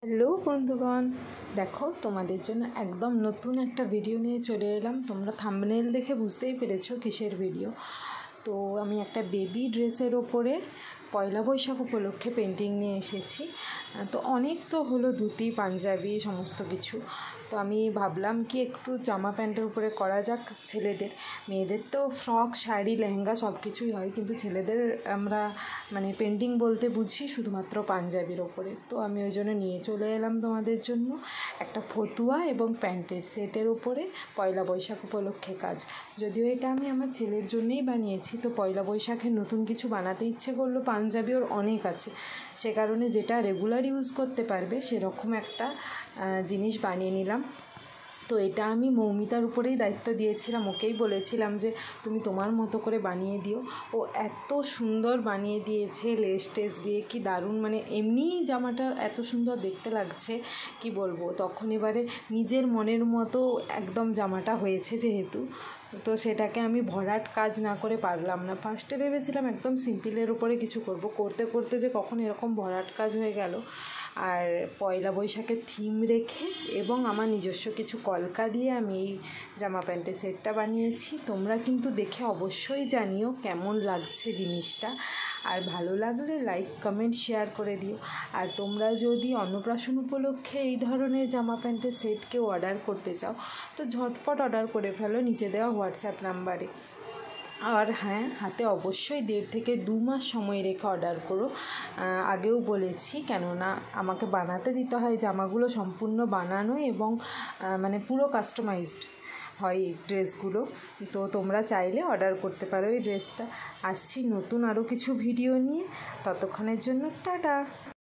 Hello বন্ধুগণ, দেখো তোমাদের জন্য একদম নতুন একটা ভিডিও নিয়ে চলে এলাম। তোমরা থাম্বনেল দেখে বুঝতেই পেরেছো কিসের ভিডিও। তো আমি একটা বেবি ড্রেসের ওপরে পয়লা বৈশাখ উপলক্ষে পেন্টিং নিয়ে এসেছি। তো অনেক তো হলো ধুতি পাঞ্জাবি সমস্ত কিছু, তো আমি ভাবলাম কি একটু জামা প্যান্টের উপরে করা যাক। ছেলেদের মেয়েদের তো ফ্রক শাড়ি লেহেঙ্গা সব কিছুই হয়, কিন্তু ছেলেদের আমরা পেন্টিং বলতে বুঝি শুধুমাত্র পাঞ্জাবির ওপরে। তো আমি ওই জন্য নিয়ে চলে এলাম তোমাদের জন্য একটা ফতুয়া এবং প্যান্টের সেটের উপরে পয়লা বৈশাখ উপলক্ষে কাজ। যদিও এটা আমি আমার ছেলের জন্যই বানিয়েছি, তো পয়লা বৈশাখে নতুন কিছু বানাতে ইচ্ছে করলো। পাঞ্জাবি ওর অনেক আছে, সে কারণে যেটা রেগুলার ইউজ করতে পারবে সেরকম একটা জিনিস বানিয়ে নিলাম। তো এটা আমি মৌমিতার উপরেই দায়িত্ব দিয়েছিলাম, ওকেই বলেছিলাম যে তুমি তোমার মতো করে বানিয়ে দিও। ও এত সুন্দর বানিয়ে দিয়েছে, লেস টেস দিয়ে, কি দারুণ, এমনিই জামাটা এত সুন্দর দেখতে লাগছে কি বলবো। তখন এবারে নিজের মনের মতো একদম জামাটা হয়েছে যেহেতু, তো সেটাকে আমি ভরাট কাজ না করে পারলাম না। ফার্স্টে ভেবেছিলাম একদম সিম্পলের উপরে কিছু করব, করতে করতে যে কখন এরকম ভরাট কাজ হয়ে গেল। আর পয়লা বৈশাখের থিম রেখে এবং আমার নিজস্ব কিছু কলকা দিয়ে আমি এই জামা প্যান্টের সেটটা বানিয়েছি। তোমরা কিন্তু দেখে অবশ্যই জানিও কেমন লাগছে জিনিসটা, আর ভালো লাগলে লাইক কমেন্ট শেয়ার করে দিও। আর তোমরা যদি অন্নপ্রাশন উপলক্ষে এই ধরনের জামা প্যান্টের সেট কেউ অর্ডার করতে চাও তো ঝটপট অর্ডার করে ফেলো নিচে দেওয়া হোয়াটসঅ্যাপ নাম্বারে। আর হ্যাঁ, হাতে অবশ্যই 1.5 থেকে 2 মাস সময় রেখে অর্ডার করো। আগেও বলেছি, কেননা আমাকে বানাতে দিতে হয় জামাগুলো সম্পূর্ণ বানানো এবং পুরো কাস্টমাইজড হয় এই ড্রেসগুলো। তো তোমরা চাইলে অর্ডার করতে পারো এই ড্রেসটা। আসছি নতুন আরও কিছু ভিডিও নিয়ে, ততক্ষণের জন্য টাটা।